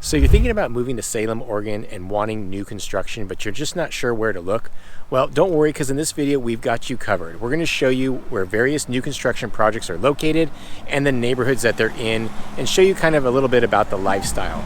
So you're thinking about moving to Salem, Oregon and wanting new construction, but you're just not sure where to look? Well, don't worry, because in this video, we've got you covered. We're going to show you where various new construction projects are located and the neighborhoods that they're in, and show you kind of a little bit about the lifestyle.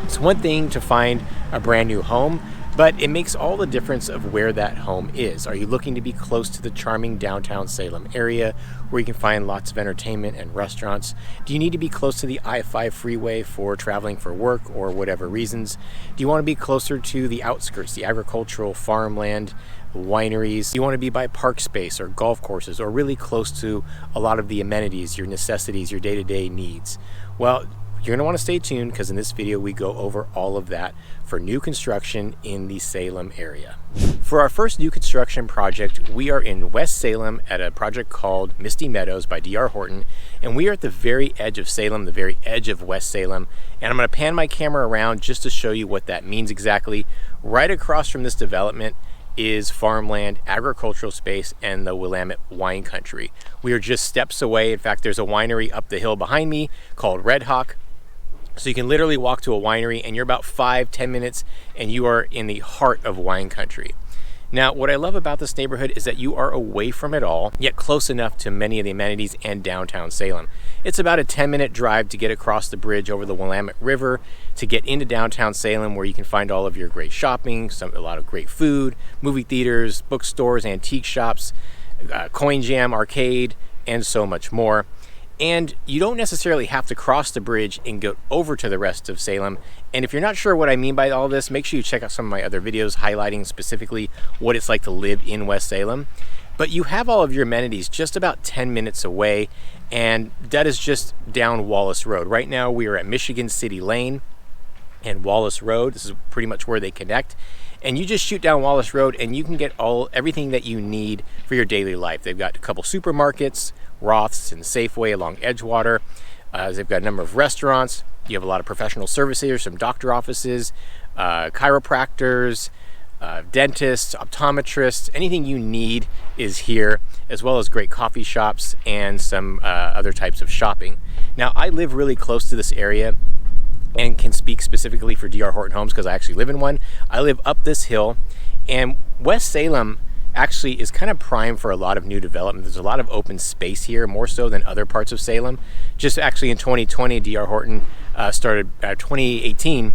It's one thing to find a brand new home, but it makes all the difference of where that home is. Are you looking to be close to the charming downtown Salem area where you can find lots of entertainment and restaurants? Do you need to be close to the I-5 freeway for traveling for work or whatever reasons? Do you want to be closer to the outskirts, the agricultural farmland, wineries? Do you want to be by park space or golf courses, or really close to a lot of the amenities, your necessities, your day-to-day needs? Well, you're going to want to stay tuned, because in this video we go over all of that for new construction in the Salem area. For our first new construction project, we are in West Salem at a project called Misty Meadows by D.R. Horton, and we are at the very edge of Salem, the very edge of West Salem, and I'm going to pan my camera around just to show you what that means exactly. Right across from this development is farmland, agricultural space, and the Willamette wine country. We are just steps away. In fact, there's a winery up the hill behind me called Red Hawk. So you can literally walk to a winery and you're about 5-10 minutes and you are in the heart of wine country. Now, what I love about this neighborhood is that you are away from it all, yet close enough to many of the amenities and downtown Salem. It's about a 10-minute drive to get across the bridge over the Willamette River to get into downtown Salem, where you can find all of your great shopping, a lot of great food, movie theaters, bookstores, antique shops, coin jam, arcade, and so much more. And you don't necessarily have to cross the bridge and go over to the rest of Salem. And if you're not sure what I mean by all this, make sure you check out some of my other videos highlighting specifically what it's like to live in West Salem. But you have all of your amenities just about 10 minutes away, and that is just down Wallace Road. Right now we are at Michigan City Lane and Wallace Road. This is pretty much where they connect. And you just shoot down Wallace Road and you can get everything that you need for your daily life. They've got a couple supermarkets, Roth's and Safeway along Edgewater. They've got a number of restaurants. You have a lot of professional services, some doctor offices, chiropractors, dentists, optometrists. Anything you need is here, as well as great coffee shops and some other types of shopping. Now, I live really close to this area and can speak specifically for D.R. Horton Homes because I actually live in one. I live up this hill, and West Salem actually is kind of prime for a lot of new development. There's a lot of open space here, more so than other parts of Salem. Just actually in 2020, D.R. Horton started 2018,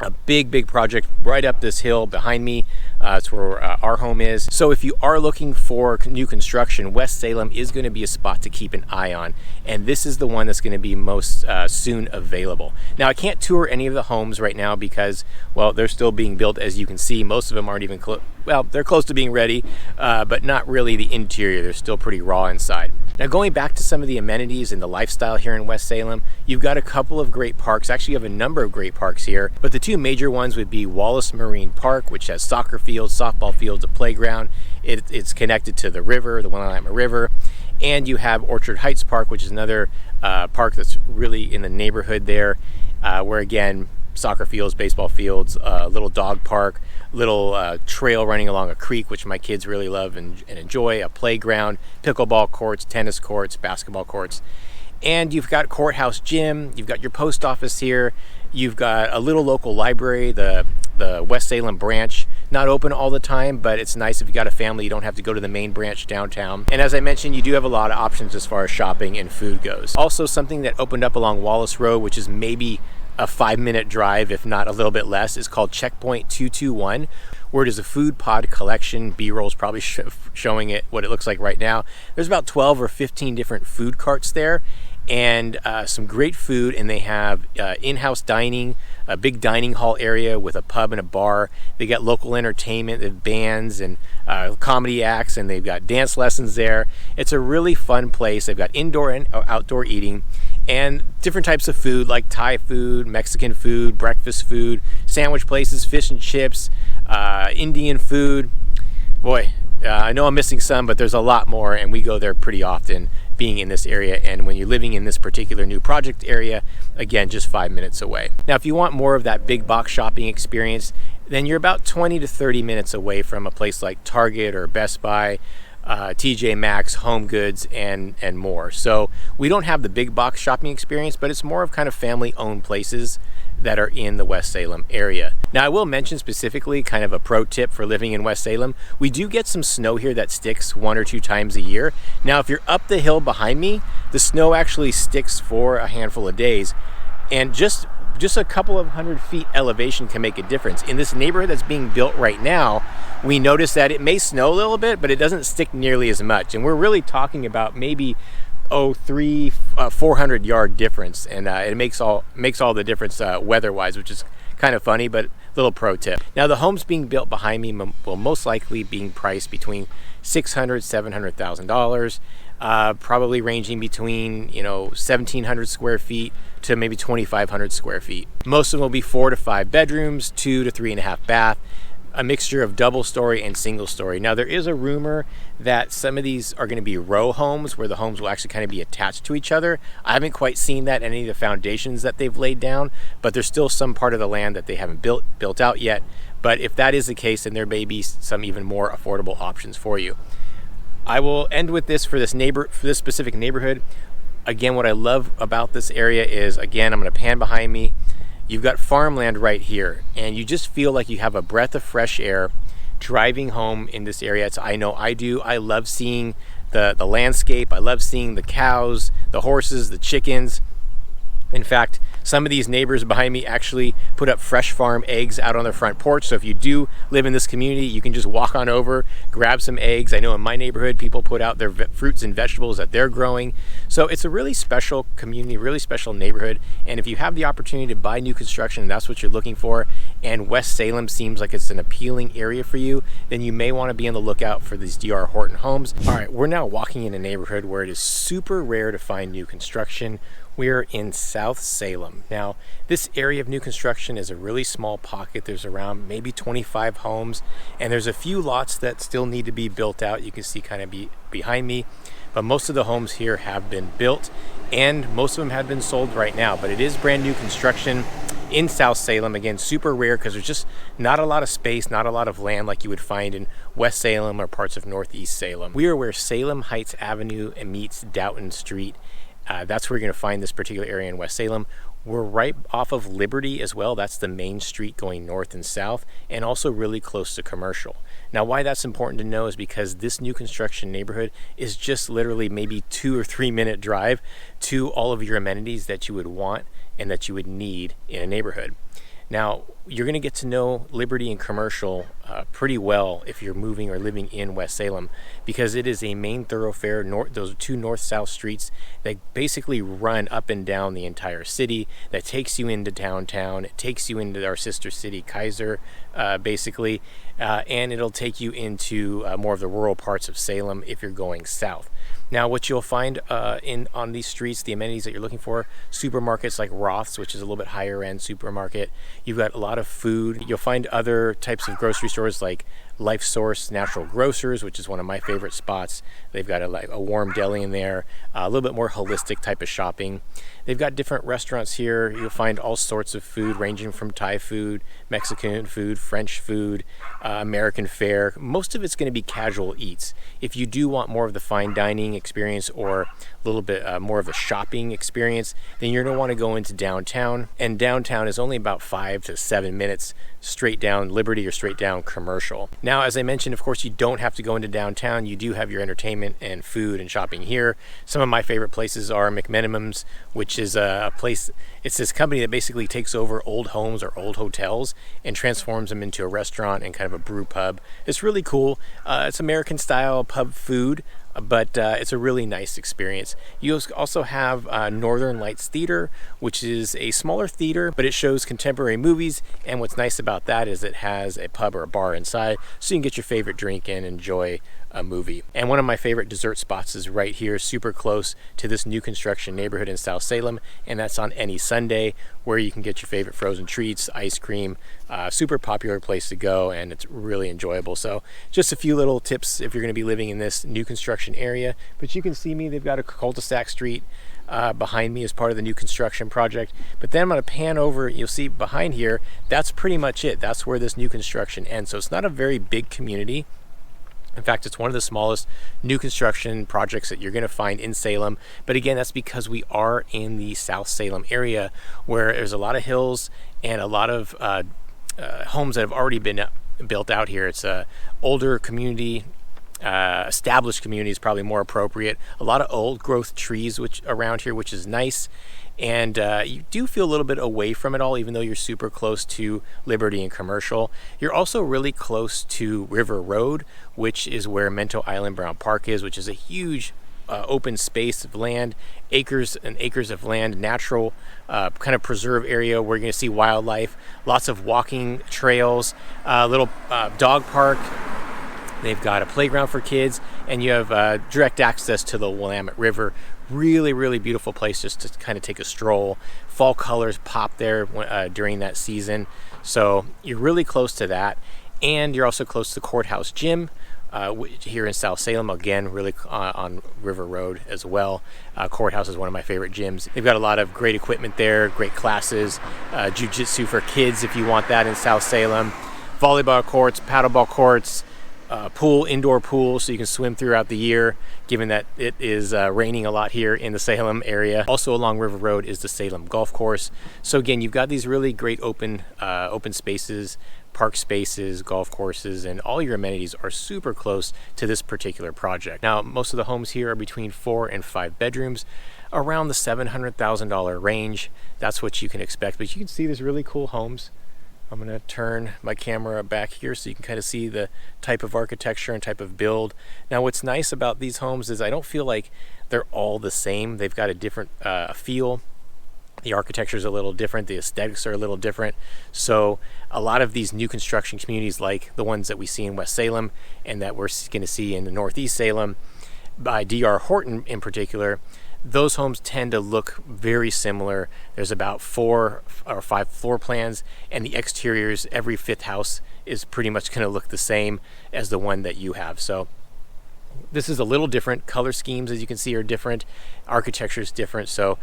a big project right up this hill behind me. It's where our home is. So if you are looking for new construction, West Salem is going to be a spot to keep an eye on, and this is the one that's going to be most soon available. Now, I can't tour any of the homes right now because, well, they're still being built. As you can see, most of them aren't even well, they're close to being ready, but not really the interior. They're still pretty raw inside. Now, going back to some of the amenities and the lifestyle here in West Salem, you've got a couple of great parks. Actually, you have a number of great parks here, but the two major ones would be Wallace Marine Park, which has soccer fields, softball fields, a playground. It's connected to the river, the Willamette River. And you have Orchard Heights Park, which is another park that's really in the neighborhood there, where again, soccer fields, baseball fields, little dog park, little trail running along a creek, which my kids really love and enjoy, a playground, pickleball courts, tennis courts, basketball courts. And you've got Courthouse Gym, you've got your post office here, you've got a little local library, the West Salem branch. Not open all the time, but it's nice if you got a family, you don't have to go to the main branch downtown. And as I mentioned, you do have a lot of options as far as shopping and food goes. Also, something that opened up along Wallace Road, which is maybe a 5-minute drive, if not a little bit less, is called Checkpoint 221, where it is a food pod collection. B-roll's probably showing it what it looks like right now. There's about 12 or 15 different food carts there, and some great food, and they have in-house dining, a big dining hall area with a pub and a bar. They got local entertainment, they have bands and comedy acts, and they've got dance lessons there. It's a really fun place. They've got indoor and outdoor eating, and different types of food like Thai food, Mexican food, breakfast food, sandwich places, fish and chips, Indian food. Boy, I know I'm missing some, but there's a lot more, and we go there pretty often being in this area. And when you're living in this particular new project area, again, just 5 minutes away. Now, if you want more of that big box shopping experience, then you're about 20 to 30 minutes away from a place like Target or Best Buy, TJ Maxx, Home Goods, and more. So we don't have the big box shopping experience, but it's more of kind of family owned places that are in the West Salem area. Now, I will mention specifically kind of a pro tip for living in West Salem. We do get some snow here that sticks 1 or 2 times a year. Now, if you're up the hill behind me, the snow actually sticks for a handful of days, and just a couple of 100 feet elevation can make a difference. In this neighborhood that's being built right now, we notice that it may snow a little bit, but it doesn't stick nearly as much. And we're really talking about maybe 400 yard difference, and it makes all the difference weather-wise, which is kind of funny, but little pro tip. Now, the homes being built behind me will most likely being priced between $600,000-$700,000, probably ranging between 1,700 square feet to maybe 2,500 square feet. Most of them will be 4 to 5 bedrooms, 2 to 3.5 bath, a mixture of double story and single story. Now, there is a rumor that some of these are going to be row homes where the homes will actually kind of be attached to each other. I haven't quite seen that in any of the foundations that they've laid down, but there's still some part of the land that they haven't built out yet. But if that is the case, then there may be some even more affordable options for you. I will end with this for this specific neighborhood. Again, what I love about this area is, again, I'm going to pan behind me. You've got farmland right here, and you just feel like you have a breath of fresh air driving home in this area. I know I do. I love seeing the landscape. I love seeing the cows, the horses, the chickens. In fact, some of these neighbors behind me actually put up fresh farm eggs out on their front porch. So if you do live in this community, you can just walk on over, grab some eggs. I know in my neighborhood, people put out their fruits and vegetables that they're growing. So it's a really special community, really special neighborhood. And if you have the opportunity to buy new construction, and that's what you're looking for, and West Salem seems like it's an appealing area for you, then you may want to be on the lookout for these D.R. Horton homes. All right, we're now walking in a neighborhood where it is super rare to find new construction. We're in South Salem. Now, this area of new construction is a really small pocket. There's around maybe 25 homes, and there's a few lots that still need to be built out. You can see kind of behind me, but most of the homes here have been built, and most of them have been sold right now. But it is brand new construction in South Salem. Again, super rare because there's just not a lot of space, not a lot of land like you would find in West Salem or parts of Northeast Salem. We are where Salem Heights Avenue meets Doughton Street. That's where you're going to find this particular area in West Salem. We're right off of Liberty as well. That's the main street going north and south, and also really close to commercial. Now, why that's important to know is because this new construction neighborhood is just literally maybe 2 or 3 minute drive to all of your amenities that you would want and that you would need in a neighborhood. Now, you're going to get to know Liberty and Commercial pretty well if you're moving or living in West Salem, because it is a main thoroughfare. Those are 2 north-south streets that basically run up and down the entire city, that takes you into downtown. It takes you into our sister city, Kaiser, basically, and it'll take you into more of the rural parts of Salem if you're going south. Now, what you'll find on these streets, the amenities that you're looking for, supermarkets like Roth's, which is a little bit higher end supermarket. You've got a lot of food. You'll find other types of grocery stores like Life Source Natural Grocers, which is one of my favorite spots. They've got a warm deli in there, a little bit more holistic type of shopping. They've got different restaurants here. You'll find all sorts of food, ranging from Thai food, Mexican food, French food, American fare. Most of it's going to be casual eats. If you do want more of the fine dining experience or a little bit more of the shopping experience, then you're going to want to go into downtown. And downtown is only about 5 to 7 minutes straight down Liberty or straight down Commercial. Now, as I mentioned, of course, you don't have to go into downtown. You do have your entertainment and food and shopping here. Some of my favorite places are McMenamins, which is a place, it's this company that basically takes over old homes or old hotels and transforms them into a restaurant and kind of a brew pub. It's really cool. It's American style pub food, but it's a really nice experience. You also have Northern Lights Theater, which is a smaller theater, but it shows contemporary movies, and what's nice about that is it has a pub or a bar inside, so you can get your favorite drink and enjoy a movie. And one of my favorite dessert spots is right here, super close to this new construction neighborhood in South Salem, and that's on any Sunday, where you can get your favorite frozen treats, ice cream. Super popular place to go, and it's really enjoyable. So just a few little tips if you're going to be living in this new construction area. But you can see me, they've got a cul-de-sac street behind me as part of the new construction project. But then I'm going to pan over, you'll see behind here, that's pretty much it. That's where this new construction ends. So it's not a very big community. In fact, it's one of the smallest new construction projects that you're going to find in Salem. But again, that's because we are in the South Salem area, where there's a lot of hills and a lot of homes that have already been built out here. It's a older community, established community is probably more appropriate. A lot of old growth trees around here, which is nice. And you do feel a little bit away from it all, even though you're super close to Liberty and Commercial. You're also really close to River Road, which is where Mento Island Brown Park is, which is a huge open space of land, acres and acres of land, natural kind of preserve area where you're going to see wildlife, lots of walking trails, little dog park. They've got a playground for kids, and you have direct access to the Willamette River. Really, really beautiful place just to kind of take a stroll. Fall colors pop there during that season. So you're really close to that. And you're also close to the Courthouse Gym here in South Salem. Again, really on River Road as well. Courthouse is one of my favorite gyms. They've got a lot of great equipment there, great classes, jiu-jitsu for kids if you want that in South Salem. Volleyball courts, paddleball courts, pool, indoor pool, so you can swim throughout the year, given that it is raining a lot here in the Salem area. Also along River Road is the Salem Golf Course. So again, you've got these really great open spaces, park spaces, golf courses, and all your amenities are super close to this particular project. Now, most of the homes here are between 4 and 5 bedrooms, around the $700,000 range. That's what you can expect, but you can see there's really cool homes. I'm going to turn my camera back here so you can kind of see the type of architecture and type of build. Now, what's nice about these homes is I don't feel like they're all the same. They've got a different feel. The architecture is a little different. The aesthetics are a little different. So a lot of these new construction communities, like the ones that we see in West Salem and that we're going to see in the Northeast Salem, by D.R. Horton in particular, those homes tend to look very similar. There's about 4 or 5 floor plans, and the exteriors, every 5th house is pretty much going to look the same as the one that you have. So this is a little different. Color schemes, as you can see, are different. Architecture is different. So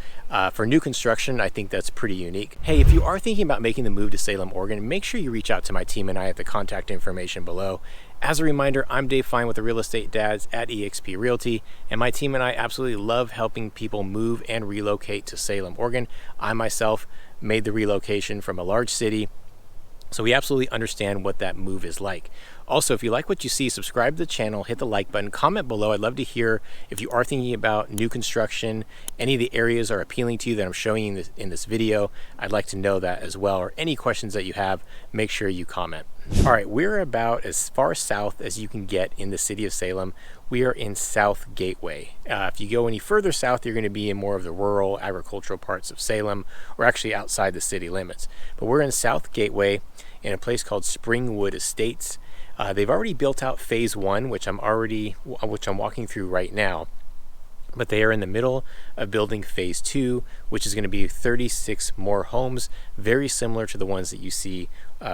for new construction, I think that's pretty unique. Hey, if you are thinking about making the move to Salem, Oregon, make sure you reach out to my team and I at the contact information below. As a reminder, I'm Dave Fein with the Real Estate Dads at eXp Realty, and my team and I absolutely love helping people move and relocate to Salem, Oregon. I myself made the relocation from a large city, so we absolutely understand what that move is like. Also, if you like what you see, subscribe to the channel, hit the like button, comment below. I'd love to hear if you are thinking about new construction, any of the areas are appealing to you that I'm showing you in this video. I'd like to know that as well, or any questions that you have, make sure you comment. All right, we're about as far south as you can get in the city of Salem. We are in South Gateway. If you go any further south, you're going to be in more of the rural agricultural parts of Salem, or actually outside the city limits. But we're in South Gateway in a place called Springwood Estates. They've already built out phase 1, which I'm walking through right now. But they are in the middle of building phase 2, which is going to be 36 more homes, very similar to the ones that you see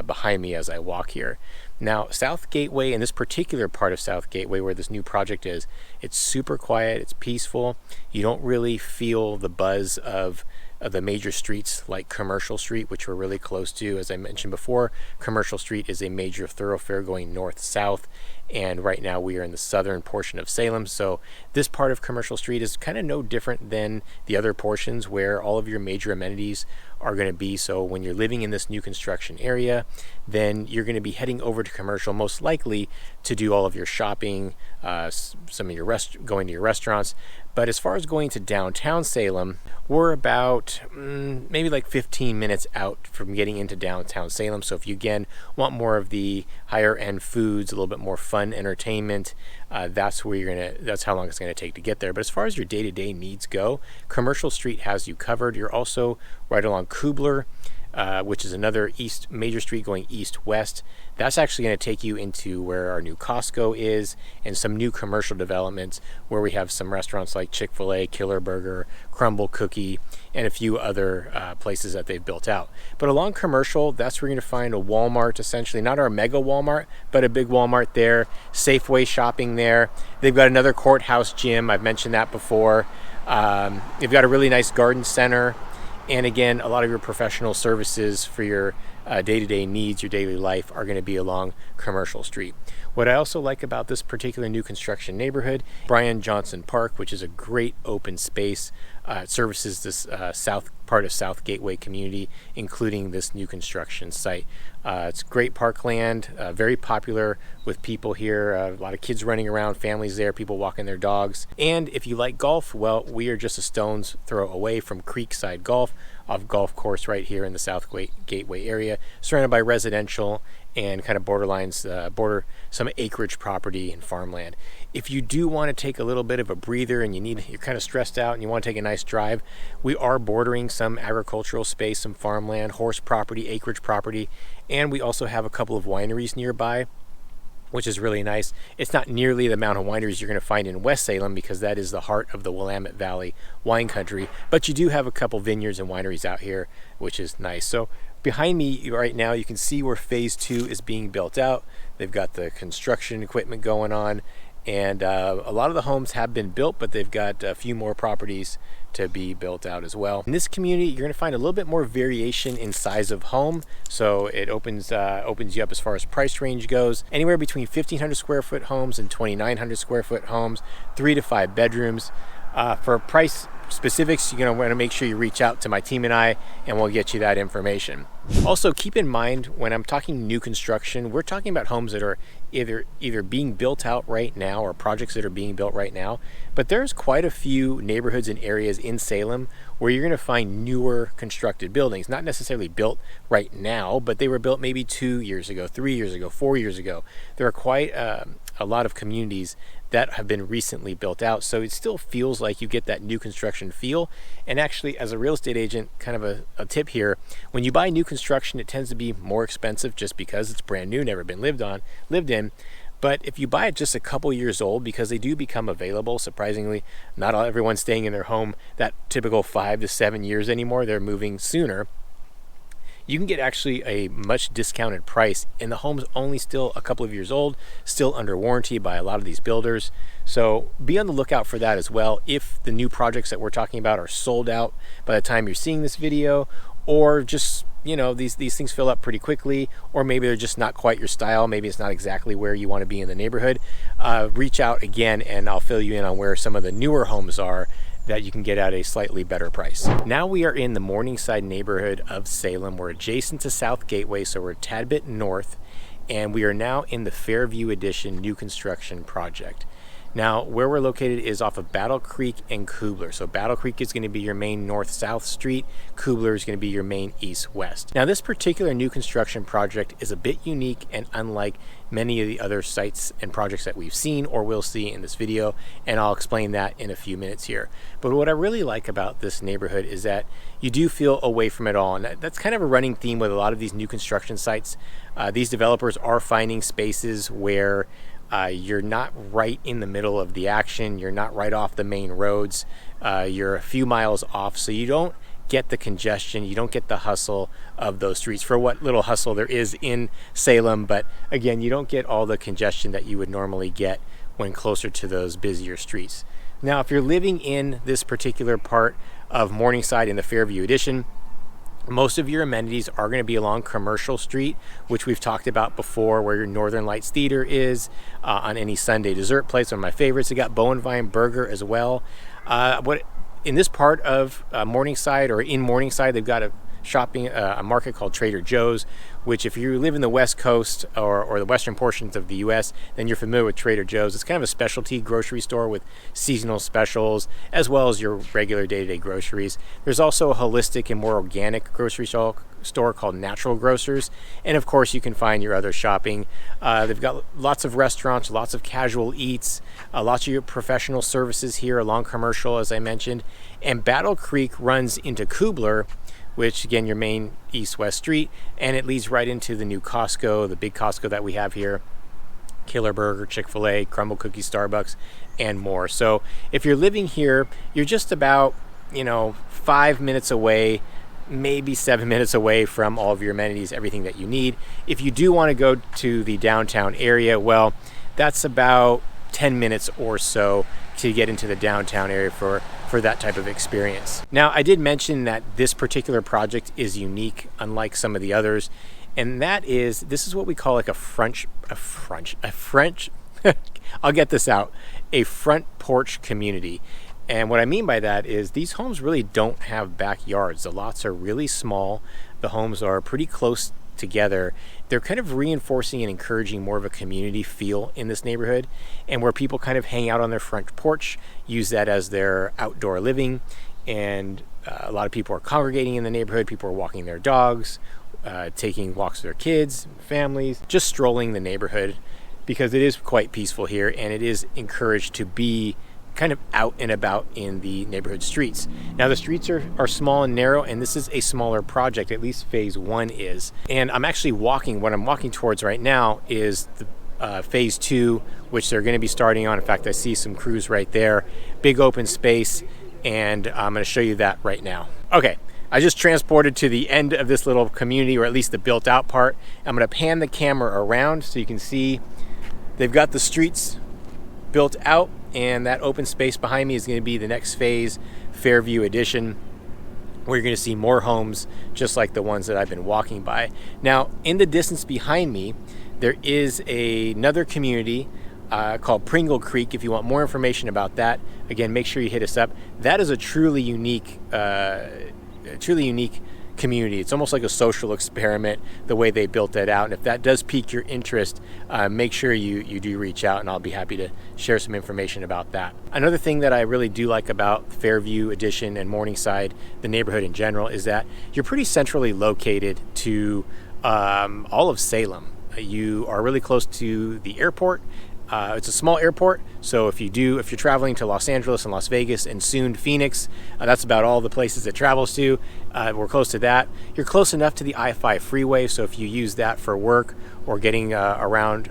behind me as I walk here. Now, South Gateway, in this particular part of South Gateway where this new project is, it's super quiet, it's peaceful. You don't really feel the buzz of the major streets like Commercial Street, which we're really close to. As I mentioned before, Commercial Street is a major thoroughfare going north-south, and right now we are in the southern portion of Salem. So this part of Commercial Street is kind of no different than the other portions where all of your major amenities are going to be. So when you're living in this new construction area, then you're going to be heading over to Commercial, most likely to do all of your shopping, some of your going to your restaurants. But as far as going to downtown Salem, we're about maybe like 15 minutes out from getting into downtown Salem. So if you again want more of the higher end foods, a little bit more fun entertainment, that's how long it's gonna take to get there. But as far as your day-to-day needs go, Commercial Street has you covered. You're also right along Kubler, which is another major street going east-west. That's actually going to take you into where our new Costco is and some new commercial developments where we have some restaurants like Chick-fil-A, Killer Burger, Crumble Cookie, and a few other places that they've built out. But along Commercial, that's where you're going to find a Walmart, essentially, not our mega Walmart, but a big Walmart there, Safeway shopping there. They've got another Courthouse Gym. I've mentioned that before. They've got a really nice garden center. And again, a lot of your professional services for your day-to-day needs, your daily life, are going to be along Commercial Street. What I also like about this particular new construction neighborhood, Brian Johnson Park, which is a great open space. It services this south part of South Gateway community, including this new construction site. It's great parkland, very popular with people here. A lot of kids running around, families there, people walking their dogs. And if you like golf, well, we are just a stone's throw away from Creekside Golf, off golf course right here in the South Gateway area, surrounded by residential and kind of border some acreage property and farmland. If you do want to take a little bit of a breather and you're kind of stressed out and you want to take a nice drive, we are bordering some agricultural space, some farmland, horse property, acreage property, and we also have a couple of wineries nearby, which is really nice. It's not nearly the amount of wineries you're going to find in West Salem, because that is the heart of the Willamette Valley wine country, but you do have a couple vineyards and wineries out here, which is nice. So behind me right now, you can see where phase 2 is being built out. They've got the construction equipment going on, and a lot of the homes have been built, but they've got a few more properties to be built out as well. In this community, you're going to find a little bit more variation in size of home, so it opens you up as far as price range goes, anywhere between 1,500 square foot homes and 2,900 square foot homes, 3 to 5 bedrooms. For price specifics, you're going to want to make sure you reach out to my team and I, and we'll get you that information. Also, keep in mind, when I'm talking new construction, we're talking about homes that are either being built out right now or projects that are being built right now. But there's quite a few neighborhoods and areas in Salem where you're going to find newer constructed buildings, not necessarily built right now, but they were built maybe 2 years ago, 3 years ago, 4 years ago. There are quite a lot of communities that have been recently built out, so it still feels like you get that new construction feel. And actually, as a real estate agent, kind of a tip here, when you buy new construction, it tends to be more expensive just because it's brand new, never been lived in. But if you buy it just a couple years old, because they do become available, surprisingly, not everyone's staying in their home that typical 5 to 7 years anymore, they're moving sooner. You can get actually a much discounted price, and the home's only still a couple of years old, still under warranty by a lot of these builders. So be on the lookout for that as well. If the new projects that we're talking about are sold out by the time you're seeing this video, or just, you know, these things fill up pretty quickly, or maybe they're just not quite your style, maybe it's not exactly where you want to be in the neighborhood, reach out again and I'll fill you in on where some of the newer homes are that you can get at a slightly better price. Now we are in the Morningside neighborhood of Salem. We're adjacent to South Gateway, so we're a tad bit north, and we are now in the Fairview Edition new construction project. Now, where we're located is off of Battle Creek and Kubler. So Battle Creek is going to be your main north-south street. Kubler is going to be your main east-west. Now, this particular new construction project is a bit unique and unlike many of the other sites and projects that we've seen or will see in this video, and I'll explain that in a few minutes here. But what I really like about this neighborhood is that you do feel away from it all, and that's kind of a running theme with a lot of these new construction sites. These developers are finding spaces where you're not right in the middle of the action, you're not right off the main roads, you're a few miles off, so you don't get the congestion, you don't get the hustle of those streets, for what little hustle there is in Salem, but again, you don't get all the congestion that you would normally get when closer to those busier streets. Now, if you're living in this particular part of Morningside in the Fairview Edition, most of your amenities are going to be along Commercial Street, which we've talked about before, where your Northern Lights Theater is, on any Sunday dessert place, one of my favorites. They got Bow and Vine Burger as well. In this part of Morningside, or in Morningside, they've got a market called Trader Joe's, which if you live in the West Coast or the western portions of the US, then you're familiar with Trader Joe's. It's kind of a specialty grocery store with seasonal specials, as well as your regular day-to-day groceries. There's also a holistic and more organic grocery store called Natural Grocers, and of course you can find your other shopping. They've got lots of restaurants, lots of casual eats, lots of your professional services here along Commercial, as I mentioned. And Battle Creek runs into Kubler, which again, your main east-west street, and it leads right into the new Costco, the big Costco that we have here, Killer Burger, Chick-fil-A, Crumble Cookie, Starbucks, and more. So if you're living here, you're just about, 5 minutes away, maybe 7 minutes away from all of your amenities, everything that you need. If you do want to go to the downtown area, well, that's about 10 minutes or so to get into the downtown area for for that type of experience. Now, I did mention that this particular project is unique, unlike some of the others, and that is, this is what we call like a French, I'll get this out, a front porch community. And what I mean by that is these homes really don't have backyards. The lots are really small. The homes are pretty close together. They're kind of reinforcing and encouraging more of a community feel in this neighborhood, and where people kind of hang out on their front porch, use that as their outdoor living. And a lot of people are congregating in the neighborhood. People are walking their dogs, taking walks with their kids, families, just strolling the neighborhood, because it is quite peaceful here, and it is encouraged to be kind of out and about in the neighborhood streets. Now, the streets are small and narrow, and this is a smaller project, at least phase 1 is. And I'm actually walking, what I'm walking towards right now is the phase 2, which they're going to be starting on. In fact, I see some crews right there, big open space, and I'm going to show you that right now. Okay, I just transported to the end of this little community, or at least the built out part. I'm going to pan the camera around so you can see they've got the streets built out, and that open space behind me is going to be the next phase, Fairview Edition, where you're going to see more homes just like the ones that I've been walking by. Now, in the distance behind me, there is another community called Pringle Creek. If you want more information about that, again, make sure you hit us up. That is a truly unique community. It's almost like a social experiment, the way they built that out. And if that does pique your interest, make sure you do reach out, and I'll be happy to share some information about that. Another thing that I really do like about Fairview Edition and Morningside, the neighborhood in general, is that you're pretty centrally located to all of Salem. You are really close to the airport. It's a small airport, so if you're traveling to Los Angeles and Las Vegas and soon Phoenix, that's about all the places it travels to. We're close to that. You're close enough to the I-5 freeway, so if you use that for work or getting around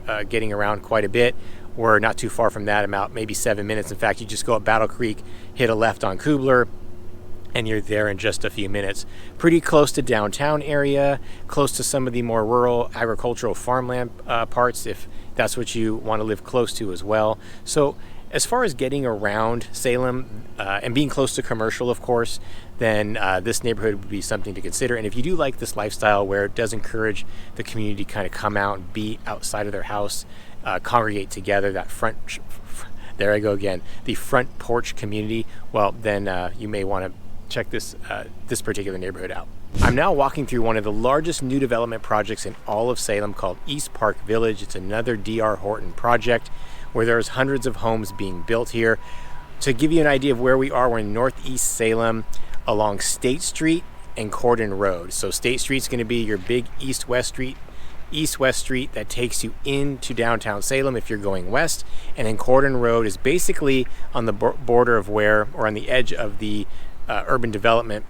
quite a bit, we're not too far from that, about maybe 7 minutes. In fact, you just go up Battle Creek, hit a left on Kubler, and you're there in just a few minutes. Pretty close to downtown area, close to some of the more rural agricultural farmland parts, if that's what you want to live close to as well. So as far as getting around Salem and being close to commercial, of course, then this neighborhood would be something to consider. And if you do like this lifestyle where it does encourage the community to kind of come out and be outside of their house, congregate together, that there I go again, the front porch community, well, then you may want to check this particular neighborhood out. I'm now walking through one of the largest new development projects in all of Salem called East Park Village. It's another D.R. Horton project where there's hundreds of homes being built here. To give you an idea of where we are, we're in Northeast Salem along State Street and Cordon Road. So State Street's going to be your big east-west street that takes you into downtown Salem if you're going west, and then Cordon Road is basically on the border of or on the edge of the urban development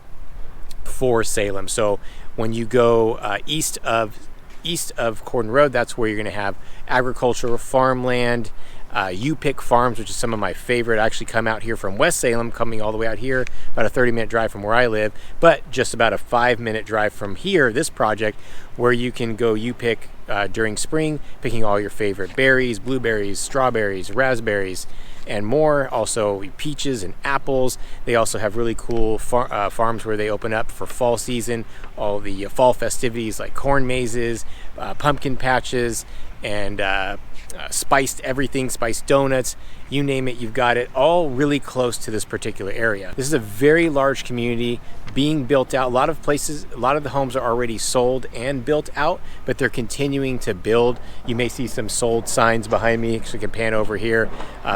for Salem. So when you go east of Cordon Road, that's where you're going to have agricultural farmland, U-Pick Farms, which is some of my favorite. I actually come out here from West Salem, coming all the way out here, about a 30-minute drive from where I live, but just about a 5-minute drive from here, this project, where you can go U-Pick during spring, picking all your favorite berries, blueberries, strawberries, raspberries, and more. Also peaches and apples. They also have really cool farms where they open up for fall season, all the fall festivities like corn mazes, pumpkin patches, and spiced everything, spiced donuts, you name it, you've got it, all really close to this particular area. This is a very large community being built out. A lot of the homes are already sold and built out, but they're continuing to build. You may see some sold signs behind me, so you can pan over here.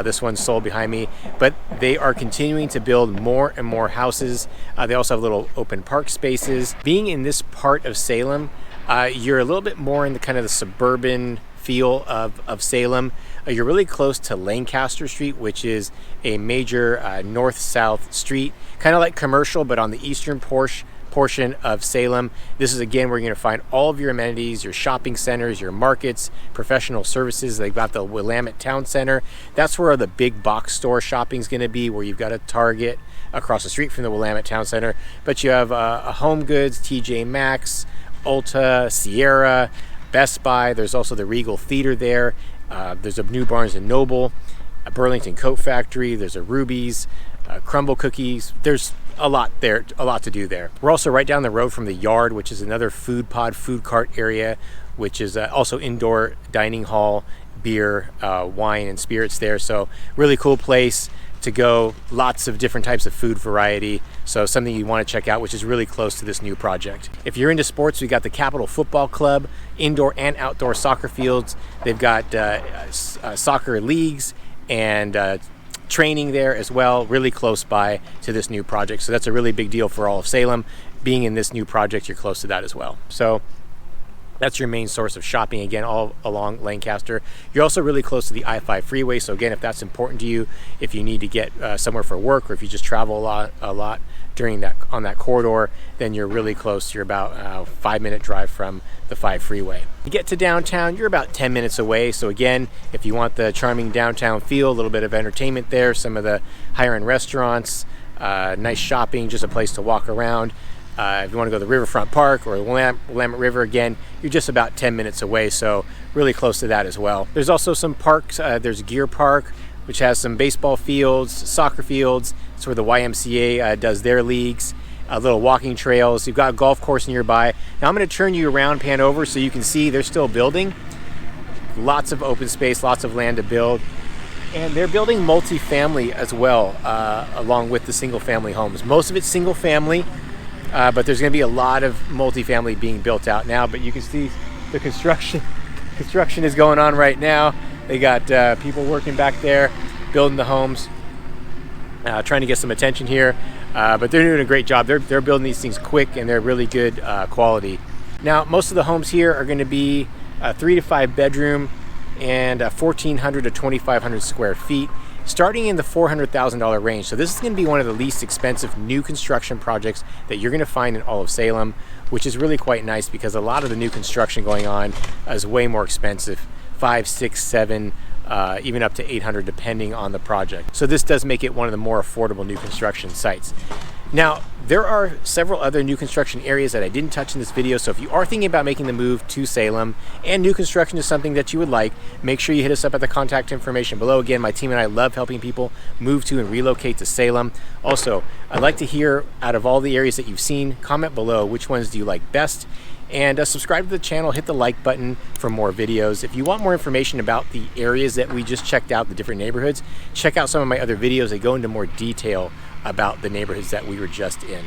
This one's sold behind me, but they are continuing to build more and more houses. They also have little open park spaces. Being in this part of Salem, you're a little bit more in the kind of the suburban feel of Salem. You're really close to Lancaster Street, which is a major north-south street, kind of like Commercial, but on the eastern portion of Salem. This is, again, where you're going to find all of your amenities, your shopping centers, your markets, professional services. They've got the Willamette Town Center. That's where the big box store shopping is going to be, where you've got a Target across the street from the Willamette Town Center. But you have a Home Goods, TJ Maxx, Ulta, Sierra, Best Buy. There's also the Regal Theater there. There's a new Barnes & Noble, a Burlington Coat Factory. There's a Ruby's. crumble cookies. There's a lot there, a lot to do there. We're also right down the road from the Yard, which is another food pod, food cart area, which is also indoor dining hall, beer, wine and spirits there. So really cool place to go. Lots of different types of food variety. So something you want to check out, which is really close to this new project. If you're into sports, we got the Capitol Football Club, indoor and outdoor soccer fields. They've got soccer leagues and training there as well, really close by to this new project. So that's a really big deal for all of Salem. Being in this new project, you're close to that as well. So that's your main source of shopping, again, all along Lancaster. You're also really close to the I-5 freeway. So again, if that's important to you, if you need to get somewhere for work, or if you just travel a lot during on that corridor, then you're really close. You're about a 5-minute drive from the 5 freeway. You get to downtown, you're about 10 minutes away. So again, if you want the charming downtown feel, a little bit of entertainment there, some of the higher end restaurants, nice shopping, just a place to walk around. If you want to go to the Riverfront Park or the Willamette River, again, you're just about 10 minutes away, so really close to that as well. There's also some parks. There's Gear Park, which has some baseball fields, soccer fields. It's where the YMCA does their leagues, little walking trails. You've got a golf course nearby. Now I'm going to turn you around, pan over, so you can see they're still building. Lots of open space, lots of land to build. And they're building multifamily as well, along with the single family homes. Most of it's single family. But there's going to be a lot of multifamily being built out now. But you can see the construction is going on right now. They got people working back there, building the homes, trying to get some attention here. But they're doing a great job. They're building these things quick, and they're really good quality. Now, most of the homes here are going to be 3 to 5 bedroom and 1,400 to 2,500 square feet, starting in the $400,000 range. So this is going to be one of the least expensive new construction projects that you're going to find in all of Salem, which is really quite nice because a lot of the new construction going on is way more expensive, 5, 6, 7, even up to 800 depending on the project. So this does make it one of the more affordable new construction sites. Now, there are several other new construction areas that I didn't touch in this video, so if you are thinking about making the move to Salem and new construction is something that you would like, make sure you hit us up at the contact information below. Again, my team and I love helping people move to and relocate to Salem. Also, I'd like to hear, out of all the areas that you've seen, comment below which ones do you like best, and subscribe to the channel, hit the like button for more videos. If you want more information about the areas that we just checked out, the different neighborhoods, check out some of my other videos that go into more detail about the neighborhoods that we were just in.